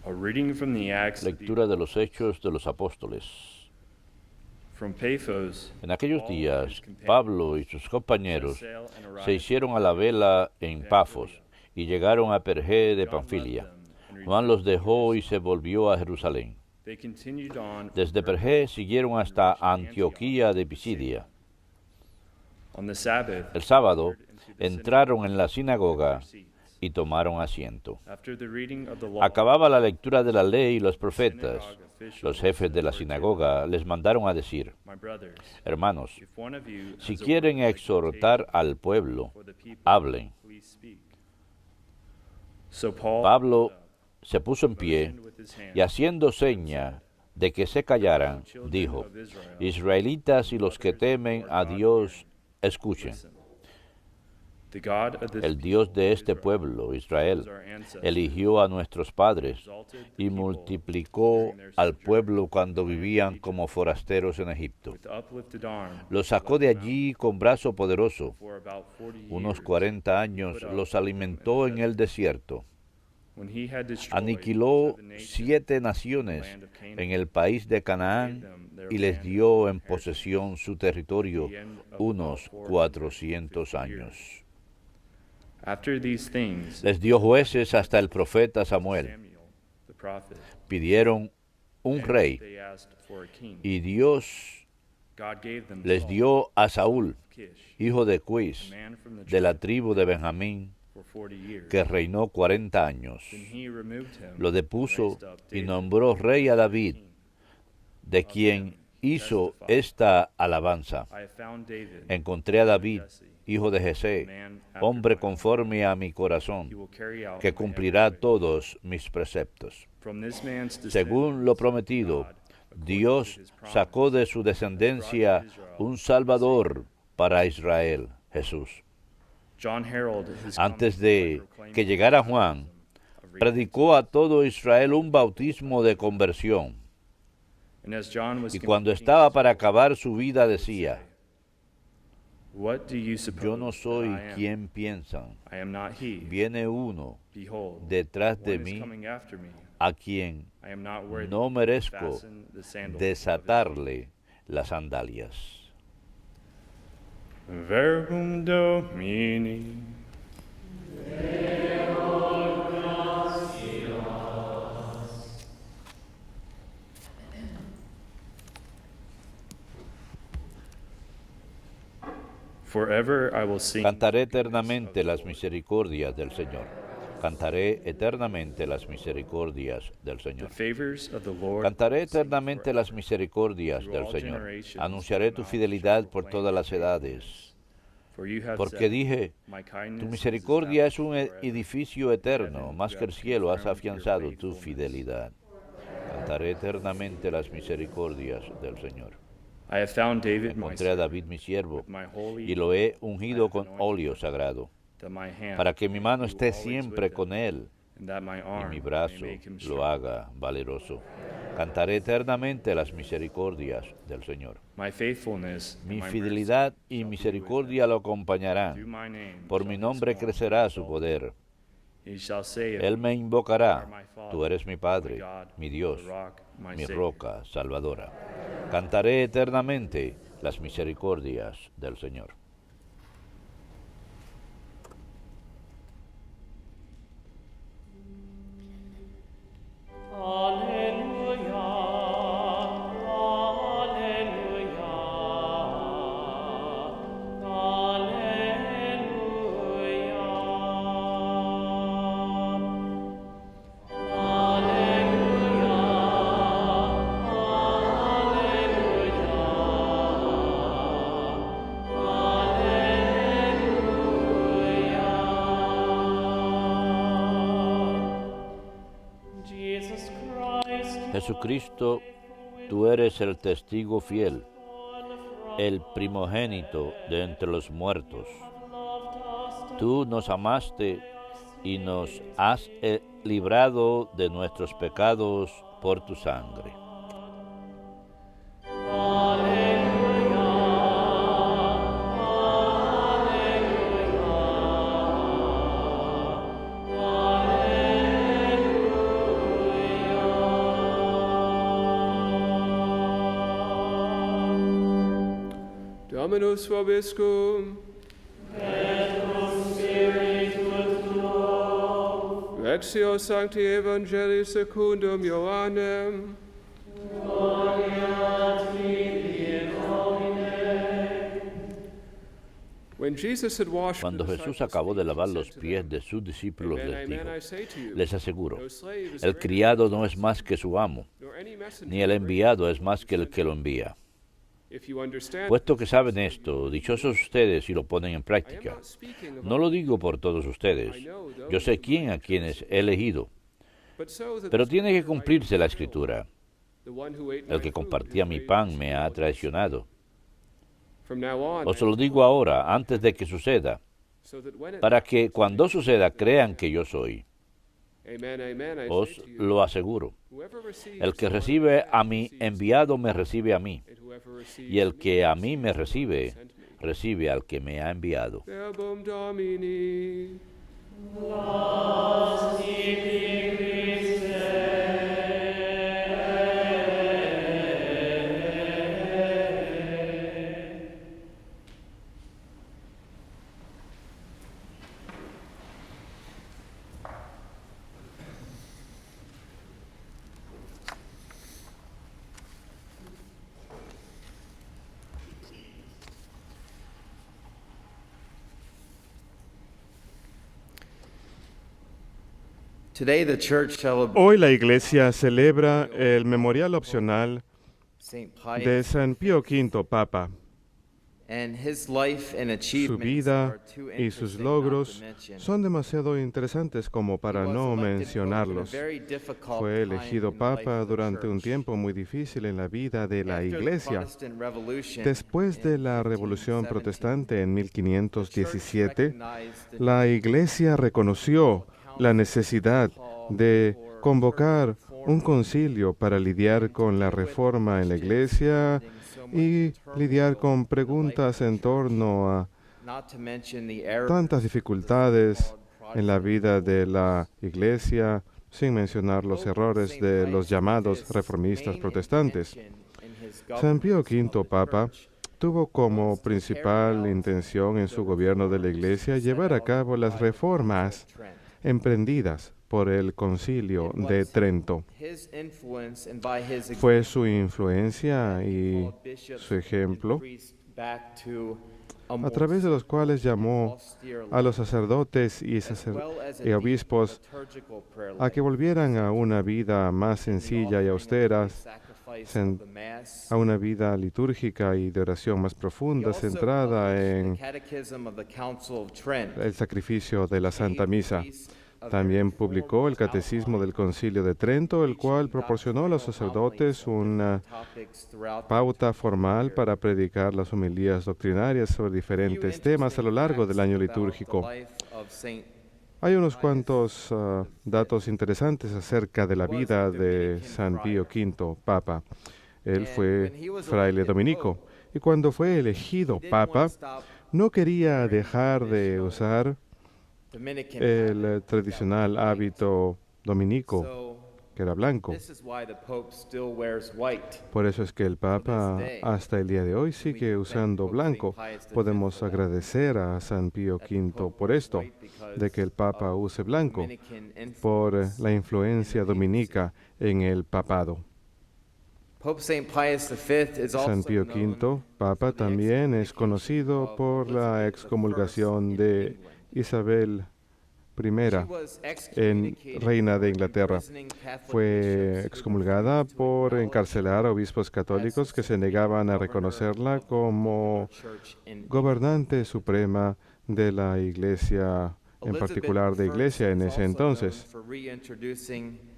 A reading from the Acts of the Lectura de los Hechos de los Apóstoles. from Paphos. En aquellos Paul and días, his companions Pablo y sus compañeros set sail and arrived se hicieron a la vela en Pafos Pamphylia. y llegaron a Perge de John left Panfilia. them and Juan returned los to dejó y Jerusalem. se volvió a Jerusalén. They continued on Desde from Perge siguieron and hasta reached Antioch Antioquía de in Pisidia. On the Sabbath, El sábado entered into the entraron en la synagogue sinagoga and took their seats. y tomaron asiento. After the reading of the law, Acababa la lectura de la ley y los profetas. synagogue officials Los jefes de la said to sinagoga les mandaron a decir: My brothers, Hermanos, if one of you si has a quieren word of exhortar exhortation al pueblo, for the people, hablen. please speak. So Paul Pablo stood up, se puso en pie motioned with his hand, y haciendo seña de que se callaran, children dijo: of Israel, Israelitas y los que temen a Dios, escuchen. listen. The God of this El Dios people, de este Israel, pueblo, Israel, chose our ancestors, eligió a nuestros padres exalted the y people multiplicó during their al sojourn pueblo cuando in the land of vivían Egypt. como forasteros en Egipto. With uplifted arm, Los sacó de allí con brazo poderoso. for about 40 Unos years, 40 años los alimentó en el desierto. when he had destroyed Aniquiló 7 nations, 7 naciones en el país de Canaán y les dio en posesión su territorio unos 400 años. After these things, Les dio jueces hasta el profeta Samuel. Samuel, the prophet, Pidieron un then rey they asked for a king. y Dios God gave them les Saul dio a Saúl, of Kish, hijo de a Cuis, man from the de la tribe tribu de Benjamín, for 40 years. que reinó 40 años. Then he removed him, Lo depuso raised up y David, nombró rey a David, de quien hizo esta alabanza. I have found David, Encontré a David, Jesse, hijo de a Jesé, man after hombre my own conforme a mi He corazón, will carry out que my cumplirá every way. todos mis preceptos. From this man's Según lo descendants, prometido, God, according to Dios his promise, sacó de su descendencia un Salvador para Israel, Jesús. John heralded his Antes coming de by proclaiming que llegara the Juan, baptism of repentance. predicó a todo Israel un bautismo de conversión. And as John was Y cuando concluding estaba his para work, acabar su vida he would decía: say, What do you suppose Yo no soy that I am? quien piensan. I am not he. Viene uno Behold, detrás de one is mí coming after me. a quien I am not worthy no to merezco fasten the sandals of his feet. desatarle las sandalias. Verbum Domini. Forever I will sing Cantaré the goodness of eternamente the las Lord. misericordias del Señor. Cantaré eternamente las misericordias del The Señor. favors of the Lord Cantaré I will sing eternamente las forever. misericordias Through del all Señor. generations Anunciaré the tu mouth fidelidad shall por proclaim todas your las edades. For you have Porque said, dije, My tu kindness is misericordia es un established forever. edificio eterno, heaven más you que el have cielo has confirmed your afianzado tu faithfulness. fidelidad. Cantaré eternamente las misericordias del Señor. I have found David my Encontré a servant, David mi siervo with my holy y lo he oil, ungido I have con anointed óleo him, sagrado, that my hand para que mi mano may be esté always siempre with him, con él and that my y arm mi may brazo make him lo strong. haga valeroso. Cantaré eternamente las misericordias del Señor. My faithfulness and Mi my fidelidad mercy y shall be with misericordia lo him. Through acompañarán. my name Por shall mi he nombre scorn crecerá and su exalt. poder. He shall say of Él me, me You are invocará. my Father, Tú eres mi my Padre, God, mi Dios, the rock, my mi Savior. roca salvadora. Cantaré eternamente las misericordias del Señor. Alleluia, alleluia, alleluia. Jesucristo, tú eres el testigo fiel, el primogénito de entre los muertos. Tú nos amaste y nos has librado de nuestros pecados por tu sangre. Dominus vobiscum. Lectio Sancti Evangelii secundum Ioannem. When Jesus had washed Cuando the Jesús disciples' acabó de feet, lavar he los said to pies them, de sus discípulos, Amen, les amen, I dijo, say to you, les aseguro, no slave is el greater criado than no his es más que su amo, master, nor any messenger ni el greater enviado than es the más one que who el que sent lo him. envía. If you understand Puesto que this, saben then esto, you dichosos will. ustedes si lo ponen en I am práctica. not speaking of No all, lo digo por todos ustedes. Yo sé quién a quienes he elegido, but so that pero the tiene que scripture might cumplirse be la fulfilled. escritura. The one who ate El my que food compartía is mi raised pan to me see ha all this. traicionado. From now on, Os I lo am digo told, ahora, antes de que suceda, so that when it para que happens, cuando they suceda believe that crean I que am. yo soy. Amen, amen, I Os say to you, lo aseguro. whoever receives El que the one recibe I a have mi receives me, enviado me recibe a mí, and whoever receives y el me que a mí receives me the one who recibe, sent me. recibe al que me ha enviado. Verbum Domini. Today the church celebrates Hoy la Iglesia celebra el memorial opcional St. de Pius San Pío V, Papa. and his life and Su achievements vida are too y sus interesting not logros to mention. son demasiado interesantes como para He was no elected pope in a mencionarlos. very difficult Fue time elegido in the life Papa of the durante un church. tiempo muy difícil en la vida de la After the Iglesia. Protestant Revolution Después de in la Revolución 1517, Protestante en the church 1517, recognized the la need Iglesia reconoció la necesidad de convocar un concilio para lidiar con la reforma en la Iglesia y lidiar con preguntas en torno a not to mention the errors tantas dificultades en la vida de la Iglesia, sin mencionar los errores de los llamados reformistas protestantes. San Pío V, Papa, tuvo como principal intención en su gobierno de la Iglesia llevar a cabo las reformas emprendidas por el Concilio de Trento. Fue su influencia y su ejemplo a través de los cuales llamó a los sacerdotes y obispos a que volvieran a una vida más sencilla y austera, a una vida litúrgica y de oración más profunda, centrada en el sacrificio de la Santa Misa. También publicó el Catecismo del Concilio de Trento, el cual proporcionó a los sacerdotes una pauta formal para predicar las homilías doctrinarias sobre diferentes temas a lo largo del año litúrgico. Hay unos cuantos datos interesantes acerca de la vida de San Pío V, Papa. Él fue fraile dominico y cuando fue elegido Papa, no quería dejar de usar el tradicional hábito dominico, que era blanco. Por eso es que el Papa hasta el día de hoy sigue usando blanco. Podemos agradecer a San Pío V por esto, de que el Papa use blanco, por la influencia dominica en el papado. San Pío V, Papa, también es conocido por la excomulgación de Isabel I, reina de Inglaterra. Fue excomulgada por encarcelar a obispos católicos que se negaban a reconocerla como gobernante suprema de la Iglesia, en particular de Iglesia en ese entonces.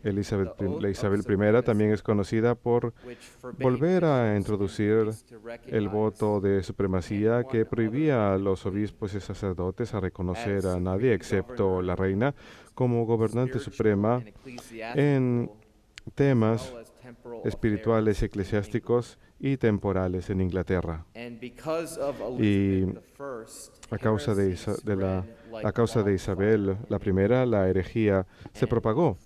La Isabel I también es conocida por volver a introducir el voto de supremacía que prohibía a los obispos y sacerdotes a reconocer a nadie excepto la reina como gobernante suprema en temas espirituales, eclesiásticos y temporales en Inglaterra. Y a causa de Isabel I, la herejía se propagó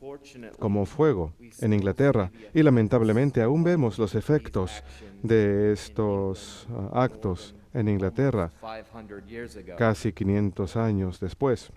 como fuego en Inglaterra y lamentablemente aún vemos los efectos de estos actos en Inglaterra, 500 years ago. casi 500 años después.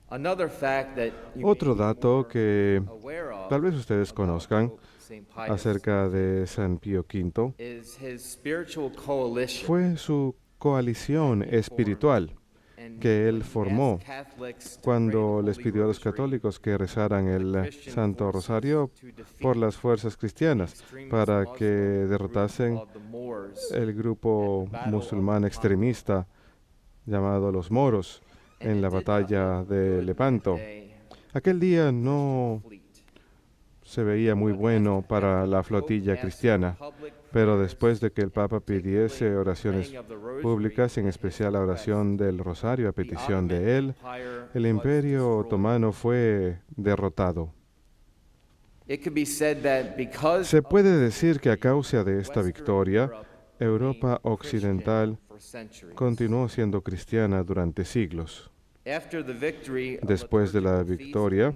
Another fact that you Otro may be dato more que aware of tal vez ustedes about conozcan Pope St. Pius acerca de San Pío V is his spiritual coalition fue su coalición espiritual and que él when he formó asked Catholics to cuando pray the les Holy pidió a los Rosary católicos que rezaran el Christian Santo forces Rosario to defeat por las fuerzas cristianas extremist para Muslim que group derrotasen called the Moors el grupo at the Battle musulmán of extremista llamado los moros And en it la did not batalla look de good Lepanto. that day Aquel día no fleet. se veía muy bueno para la flotilla cristiana, pero después de que el Papa pidiese oraciones públicas, en especial la oración del Rosario a petición de él, el Imperio Otomano fue derrotado. Se puede decir que a causa de esta victoria, Europa Occidental continuó siendo cristiana durante siglos. Después de la victoria,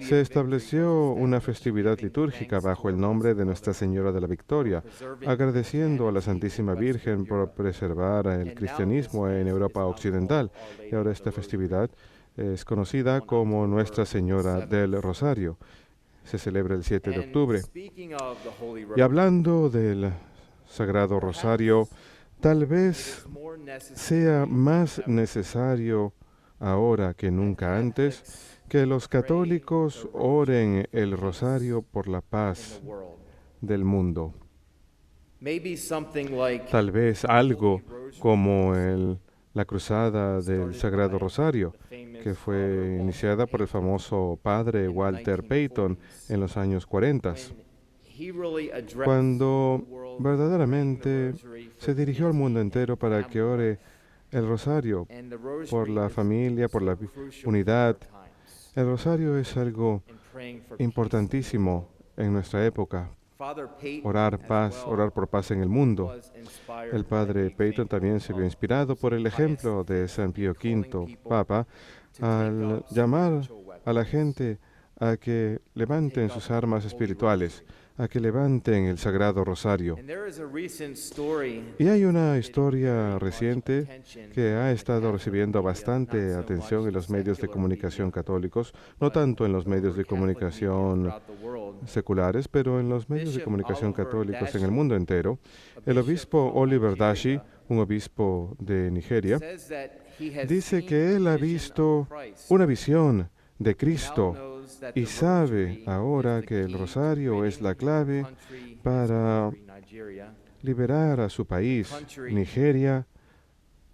se estableció una festividad litúrgica bajo el nombre de Nuestra Señora de la Victoria, agradeciendo a la Santísima Virgen por preservar el cristianismo en Europa Occidental. Y ahora esta festividad es conocida como Nuestra Señora del Rosario. Se celebra el 7 de octubre. Y hablando del Sagrado Rosario, tal vez sea más necesario ahora que nunca antes que los católicos oren el rosario por la paz del mundo. Tal vez algo como la cruzada del Sagrado Rosario, que fue iniciada por el famoso padre Walter Payton en los años 40, cuando verdaderamente se dirigió al mundo entero para que ore el rosario por la familia, por la unidad. El rosario es algo importantísimo en nuestra época. Orar por paz en el mundo. El padre Peyton también se vio inspirado por el ejemplo de San Pío V, Papa, al llamar a la gente a que levanten sus armas espirituales, a que levanten el Sagrado Rosario. Y hay una historia reciente que ha estado recibiendo bastante atención en los medios de comunicación católicos, no tanto en los medios de comunicación seculares, pero en los medios de comunicación católicos en el mundo entero. El obispo Oliver Dashi, un obispo de Nigeria, dice que él ha visto una visión de Cristo y sabe ahora que el rosario es la clave para liberar a su país, Nigeria,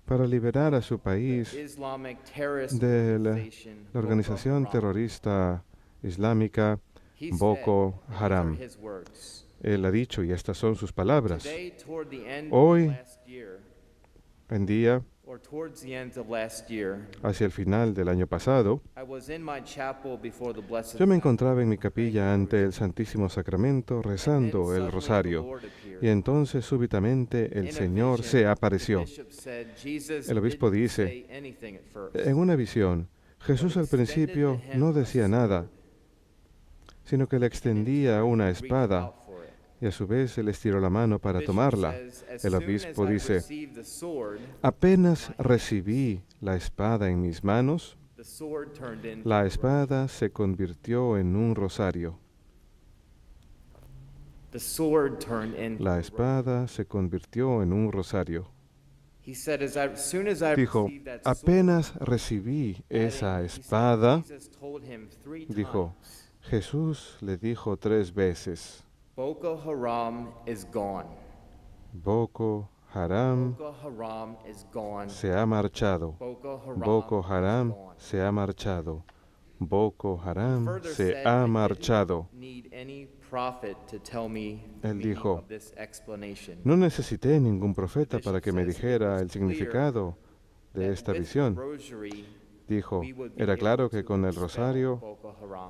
para liberar a su país de la organización terrorista islámica Boko Haram. Él ha dicho, y estas son sus palabras, hoy en día, hacia el final del año pasado, yo me encontraba en mi capilla ante el Santísimo Sacramento rezando el rosario, y entonces súbitamente el Señor se apareció. El obispo dice, en una visión, Jesús al principio no decía nada, sino que le extendía una espada, y a su vez él estiró la mano para tomarla. El obispo dice, apenas recibí la espada en mis manos, la espada se convirtió en un rosario. La espada se convirtió en un rosario. Dijo, apenas recibí esa espada, dijo, Jesús le dijo 3 veces, Boko Haram is gone. Boko Haram Boko Haram is gone. se ha marchado. Boko Haram se ha marchado. Boko Haram se ha marchado. Él dijo, no necesité ningún profeta para que me dijera el significado de esta visión. Dijo, era claro que con el rosario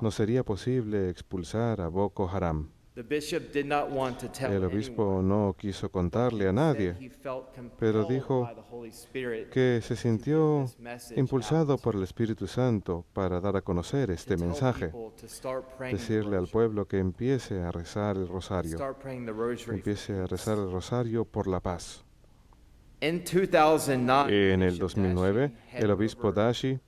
no sería posible expulsar a Boko Haram. El obispo no quiso contarle a nadie, pero dijo que se sintió impulsado por el Espíritu Santo para dar a conocer este mensaje, decirle al pueblo que empiece a rezar el rosario, que empiece a rezar el rosario por la paz. In 2009, En el 2009, el obispo Dashi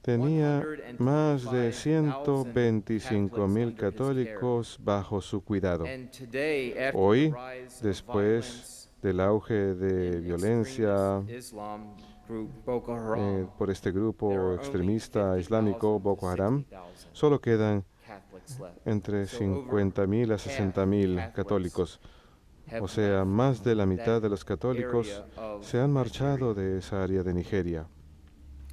tenía más de 125,000 católicos bajo su cuidado. and today, after Hoy, the rise of después violence del auge de in violencia extremist Islam group Boko Haram, por este there are grupo only extremista 50,000 islámico to Boko Haram, 60,000 solo quedan Catholics left. entre So over 50,000 a 60,000 católicos. have O sea, left más de la that mitad de los católicos area of se han marchado Nigeria. de esa área de Nigeria.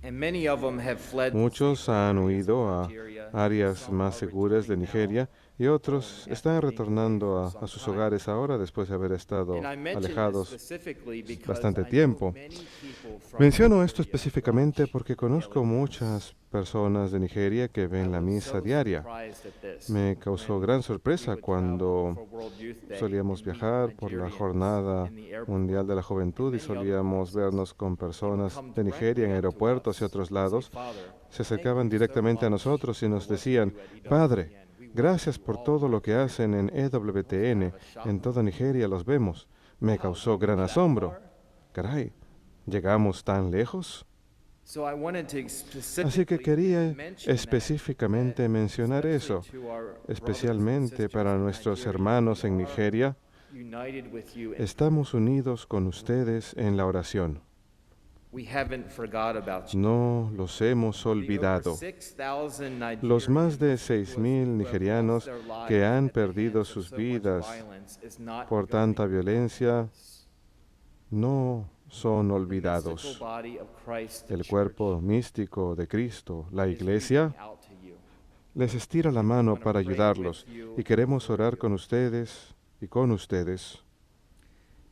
And many of them have fled to Muchos safer han areas huido of a Nigeria, áreas some más are seguras de returning now. Nigeria y otros after están being retornando away for a sus some time. hogares ahora después de haber estado And I mention this alejados specifically because bastante I know tiempo. many people from Menciono esto Nigeria específicamente watch porque conozco daily muchas personas de Nigeria que I ven la was misa so diaria. surprised at this Me causó when gran we sorpresa would cuando travel for World Youth Day solíamos and meet viajar por la Nigerians Jornada in the airport. Mundial de la Juventud y And many other solíamos places. vernos con They would personas come de Nigeria en directly up to aeropuertos y us otros and say, lados. "Father, Se thank acercaban you so directamente a much nosotros y for nos what you decían, do at EWTN. Padre, We want gracias you por all todo lo to que hacen en EWTN. En toda Nigeria los vemos. Me causó gran asombro. Caray, ¿llegamos tan lejos? So I wanted to Así que quería mention that específicamente mencionar eso, especially to our brothers and especialmente sisters para in nuestros Nigeria, hermanos we en are Nigeria. united with you in Estamos unidos con ustedes en la oración. We haven't forgot about you. No los hemos The over olvidado. 6,000 Los más de Nigerians 6,000 who have nigerianos lost their lives que han at the perdido hands of sus so much vidas violence is not por tanta going violencia unnoticed. no son The olvidados. mystical body of Christ, the El church, cuerpo místico de Cristo, la is Iglesia, reaching out to you. les estira la mano para ayudarlos y queremos orar con ustedes y con ustedes.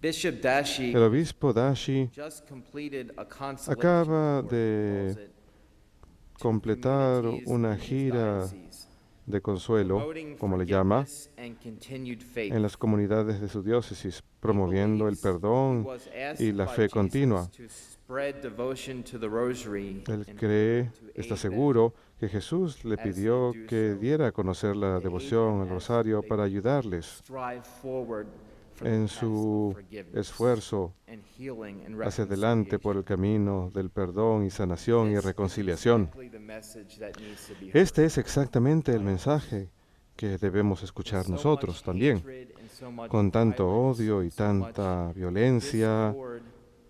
Bishop Dashi El obispo Dashi just completed a consolation acaba tour, he de calls it, to completar communities una in his gira diocese, de consuelo, promoting como le llama, forgiveness and continued faith. en las comunidades de su diócesis, He promoviendo el believes he perdón was asked y la by fe Jesus continua. to spread devotion to the rosary Él in cree, order to está aid seguro, que Jesús le as they pidió do que so, diera a conocer la to aid devoción them al as rosario they para ayudarles strive forward for the en task of su forgiveness esfuerzo and healing and hacia adelante por el reconciliation. camino del perdón y sanación y This is reconciliación. exactly the message that needs to be heard. Este es exactamente el mensaje que debemos escuchar With so nosotros much también. hatred and so much Con tanto violence, odio y so much tanta violencia, discord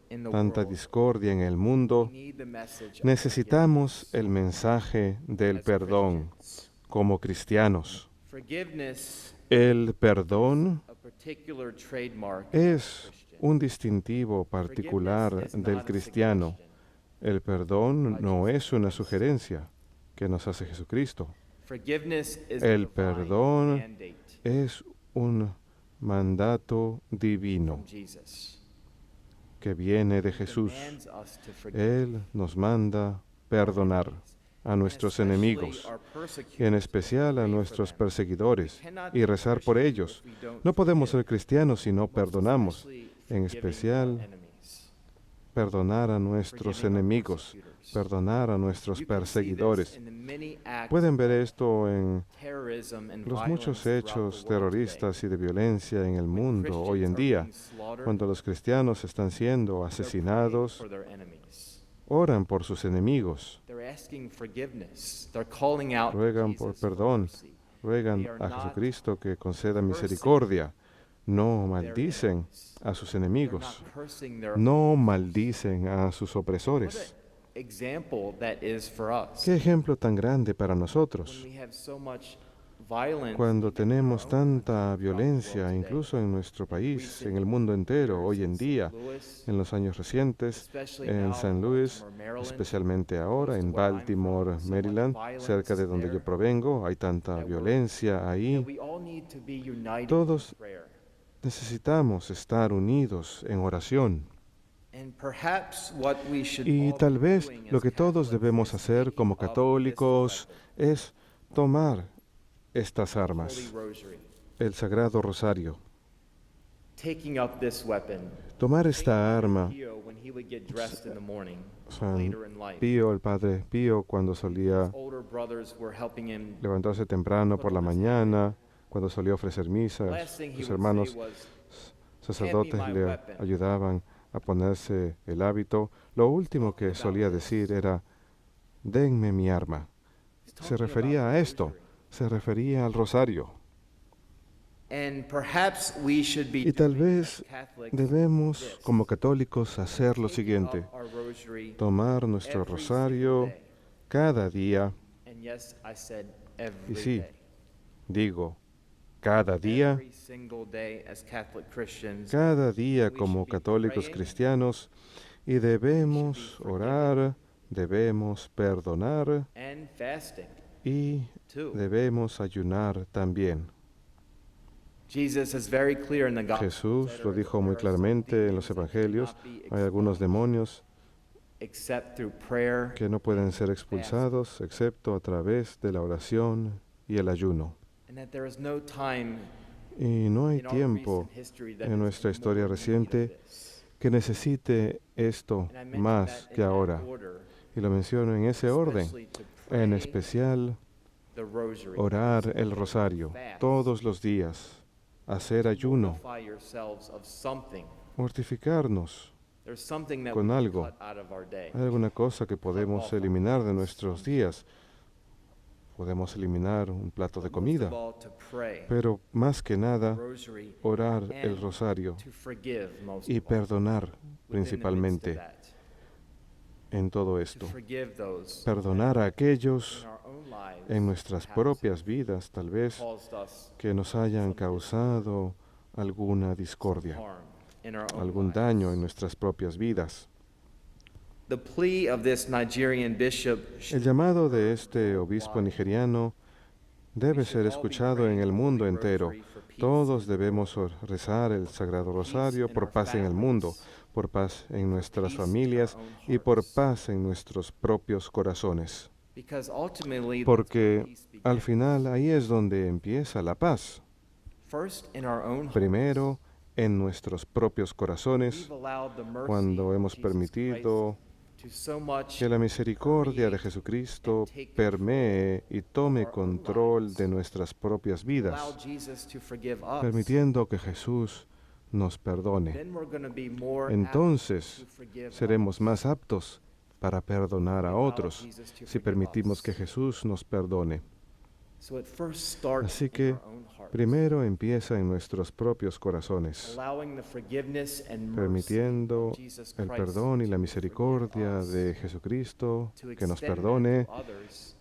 in the tanta world, discordia en el mundo, we need the message of necesitamos forgiveness el mensaje del as perdón Christians. como cristianos. Forgiveness, El perdón a particular trademark of es Christian. un distintivo particular Forgiveness is del not a cristiano. suggestion. El perdón no es una sugerencia que nos hace Jesucristo, Forgiveness is a El divine perdón mandate es un mandato divino from Jesus. que viene de He Jesús. demands us to forgive Él nos manda perdonar a nuestros enemigos, y en especial a nuestros perseguidores, y rezar por ellos. No podemos ser cristianos si no perdonamos, en especial perdonar a nuestros enemigos, perdonar a nuestros perseguidores. Pueden ver esto en los muchos hechos terroristas y de violencia en el mundo hoy en día. Cuando los cristianos están siendo asesinados, oran por sus enemigos, ruegan por perdón, ruegan a Jesucristo que conceda misericordia. No maldicen a sus enemigos, no maldicen a sus opresores. Qué ejemplo tan grande para nosotros. Cuando tenemos tanta violencia, incluso en nuestro país, en el mundo entero, hoy en día, en los años recientes, en St. Louis, especialmente ahora, en Baltimore, Maryland, cerca de donde yo provengo, hay tanta violencia ahí. Todos necesitamos estar unidos en oración. Y tal vez lo que todos debemos hacer como católicos es tomar estas armas, el Sagrado Rosario. Tomar esta arma, San Pío, el Padre Pío, cuando solía levantarse temprano por la mañana, cuando solía ofrecer misa, sus hermanos sacerdotes le ayudaban a ponerse el hábito, lo último que solía decir era, denme mi arma. Se refería a esto, se refería al rosario. Y tal vez debemos, como católicos, hacer lo siguiente, tomar nuestro rosario cada día, y sí, digo, cada día como católicos cristianos, y debemos orar, debemos perdonar y debemos ayunar también. Jesús lo dijo muy claramente en los evangelios. Hay algunos demonios que no pueden ser expulsados excepto a través de la oración y el ayuno. Y no hay tiempo en nuestra historia reciente que necesite esto más que ahora. Y lo menciono en ese orden, en especial orar el rosario todos los días, hacer ayuno, mortificarnos con algo. Hay alguna cosa que podemos eliminar de nuestros días. Podemos eliminar un plato de comida, pero más que nada, orar el rosario y perdonar principalmente en todo esto. Perdonar a aquellos en nuestras propias vidas, tal vez, que nos hayan causado alguna discordia, algún daño en nuestras propias vidas. El llamado de este obispo nigeriano debe ser escuchado en el mundo entero. Todos debemos rezar el Sagrado Rosario por paz en el mundo, por paz en nuestras familias y por paz en nuestros propios corazones. Porque al final ahí es donde empieza la paz. Primero, en nuestros propios corazones, cuando hemos permitido que la misericordia de Jesucristo permee y tome control de nuestras propias vidas, permitiendo que Jesús nos perdone. Entonces seremos más aptos para perdonar a otros si permitimos que Jesús nos perdone. Así que primero empieza en nuestros propios corazones, permitiendo el perdón y la misericordia de Jesucristo, que nos perdone,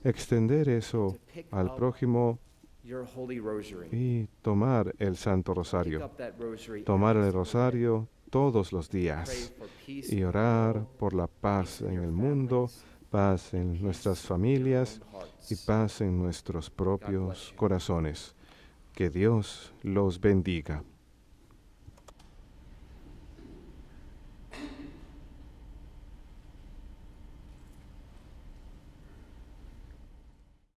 extender eso al prójimo y tomar el Santo Rosario, tomar el Rosario todos los días y orar por la paz en el mundo, paz en nuestras familias y paz en nuestros propios corazones. Que Dios los bendiga.